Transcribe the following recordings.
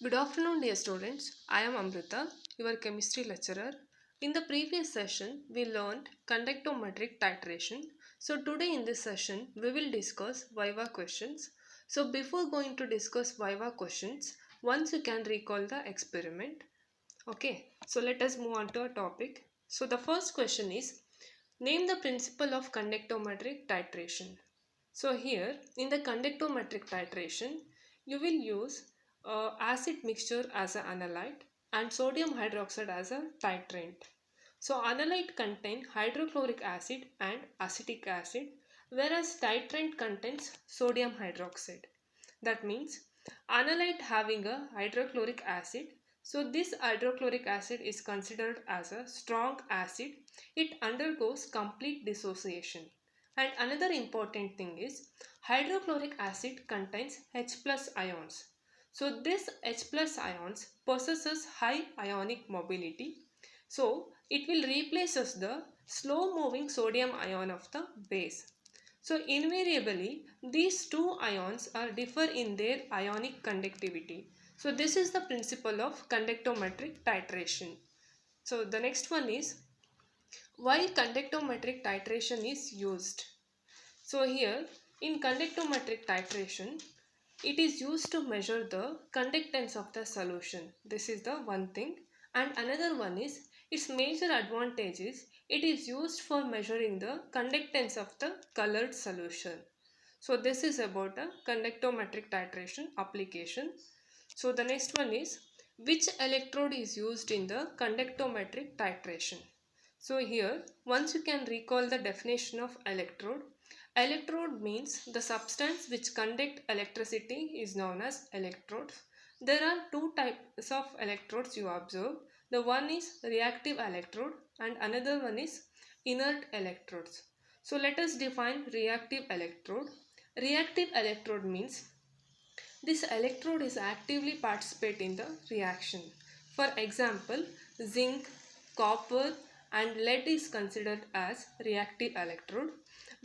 Good afternoon, dear students. I am Amrita, your chemistry lecturer. In the previous session, we learned conductometric titration. So, today in this session, we will discuss Viva questions. So, before going to discuss Viva questions, once you can recall the experiment. Okay, so let us move on to our topic. So, the first question is name the principle of conductometric titration. So here in the conductometric titration, you will use acid mixture as an analyte and sodium hydroxide as a titrant. So analyte contain hydrochloric acid and acetic acid, whereas titrant contains sodium hydroxide. That means analyte having a hydrochloric acid. So this hydrochloric acid is considered as a strong acid. It undergoes complete dissociation. And another important thing is hydrochloric acid contains H plus ions. So this H plus ions possesses high ionic mobility. So it will replaces the slow moving sodium ion of the base. So invariably these two ions are differ in their ionic conductivity. So this is the principle of conductometric titration. So the next one is why conductometric titration is used. So here in conductometric titration, it is used to measure the conductance of the solution. This is the one thing. And another one is its major advantage is it is used for measuring the conductance of the colored solution. So this is about a conductometric titration application. So the next one is which electrode is used in the conductometric titration. So here once you can recall the definition of electrode. Electrode means the substance which conduct electricity is known as electrodes. There are two types of electrodes you observe. The one is reactive electrode and another one is inert electrodes. So let us define reactive electrode. Reactive electrode means this electrode is actively participate in the reaction. For example, zinc, copper and lead is considered as reactive electrode,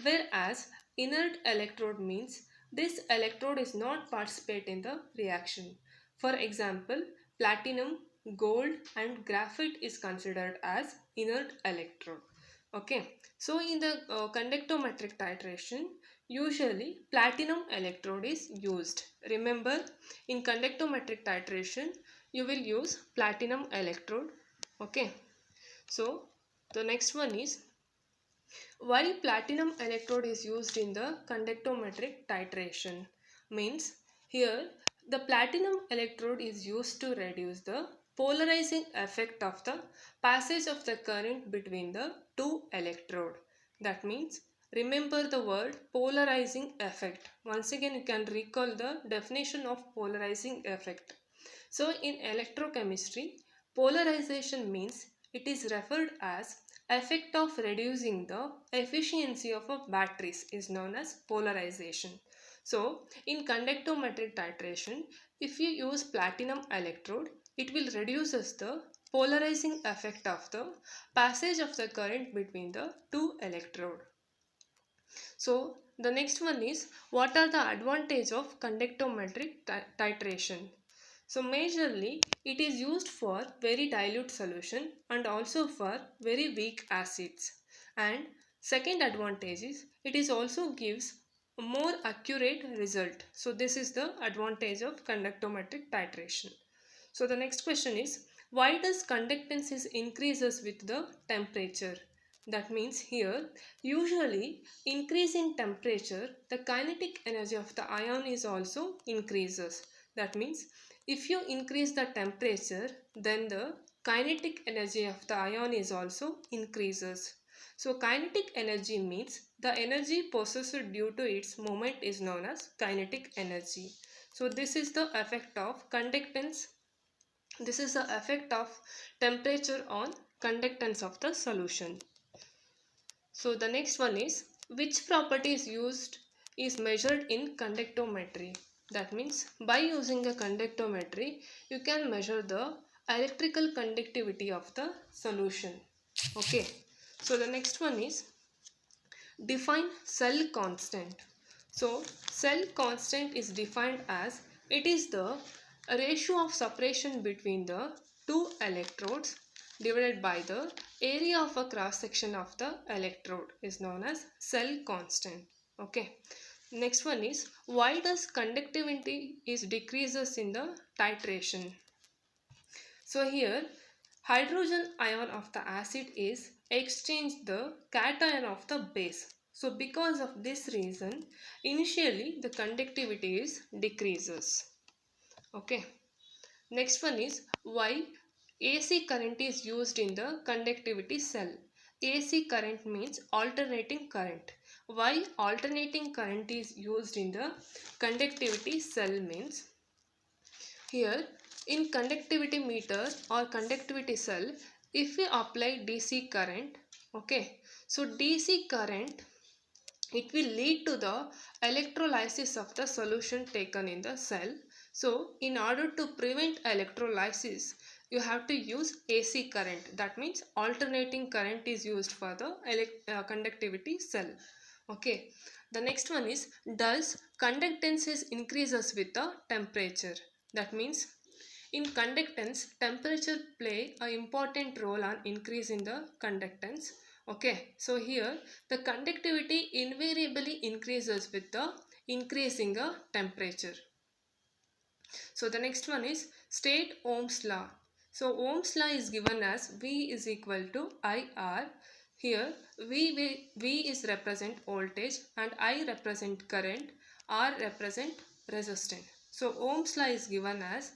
whereas inert electrode means this electrode is not participate in the reaction. For example, platinum, gold and graphite is considered as inert electrode. Okay, so in the conductometric titration, usually platinum electrode is used. Remember, in conductometric titration, you will use platinum electrode. Okay, so the next one is why platinum electrode is used in the conductometric titration. Means here the platinum electrode is used to reduce the polarizing effect of the passage of the current between the two electrode. That means remember the word polarizing effect. Once again you can recall the definition of polarizing effect. So in electrochemistry, polarization means it is referred as effect of reducing the efficiency of a batteries is known as polarization. So in conductometric titration, if you use platinum electrode, it will reduces the polarizing effect of the passage of the current between the two electrode. So the next one is what are the advantage of conductometric titration. So majorly it is used for very dilute solution and also for very weak acids. And second advantage is it is also gives a more accurate result. So this is the advantage of conductometric titration. So the next question is why does conductance is increases with the temperature? That means here usually increase in temperature the kinetic energy of the ion is also increases. That means if you increase the temperature then the kinetic energy of the ion is also increases. So kinetic energy means the energy possessed due to its movement is known as kinetic energy. So this is the effect of conductance. This is the effect of temperature on conductance of the solution. So the next one is which property is used is measured in conductometry. That means by using a conductometry you can measure the electrical conductivity of the solution. Okay. So the next one is define cell constant. So cell constant is defined as it is the A ratio of separation between the two electrodes divided by the area of a cross section of the electrode is known as cell constant. Okay. Next one is, why does conductivity is decreases in the titration? So here hydrogen ion of the acid is exchange the cation of the base. So because of this reason, initially the conductivity is decreases. Okay. Next one is, why AC current is used in the conductivity cell. AC current means alternating current. Why alternating current is used in the conductivity cell means, here in conductivity meter or conductivity cell, if we apply DC current, okay, so DC current, it will lead to the electrolysis of the solution taken in the cell. So in order to prevent electrolysis, you have to use AC current. That means alternating current is used for the conductivity cell. Okay. The next one is, does conductance is increases with the temperature? That means in conductance, temperature play an important role on increase in the conductance. Okay, so here the conductivity invariably increases with the increasing the temperature. So the next one is, state Ohm's law. So Ohm's law is given as V is equal to IR. Here V is represent voltage and I represent current, R represent resistance. So Ohm's law is given as,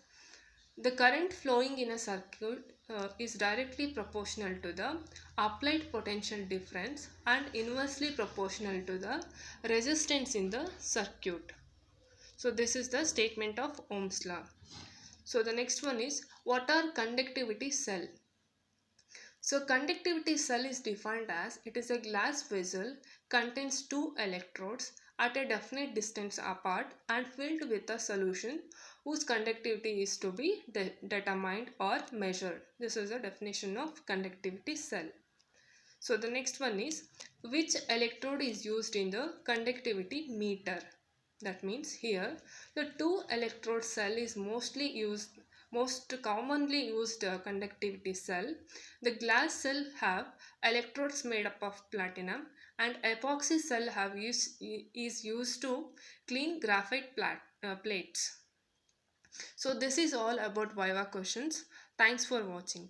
the current flowing in a circuit is directly proportional to the applied potential difference and inversely proportional to the resistance in the circuit. So this is the statement of Ohm's law. So the next one is, what are conductivity cell? So conductivity cell is defined as, it is a glass vessel contains two electrodes at a definite distance apart and filled with a solution whose conductivity is to be determined or measured. This is the definition of conductivity cell. So the next one is, which electrode is used in the conductivity meter? That means here the two electrode cell is most commonly used conductivity cell. The glass cell have electrodes made up of platinum, and epoxy cell is used to clean graphite plates. So this is all about Viva questions. Thanks for watching.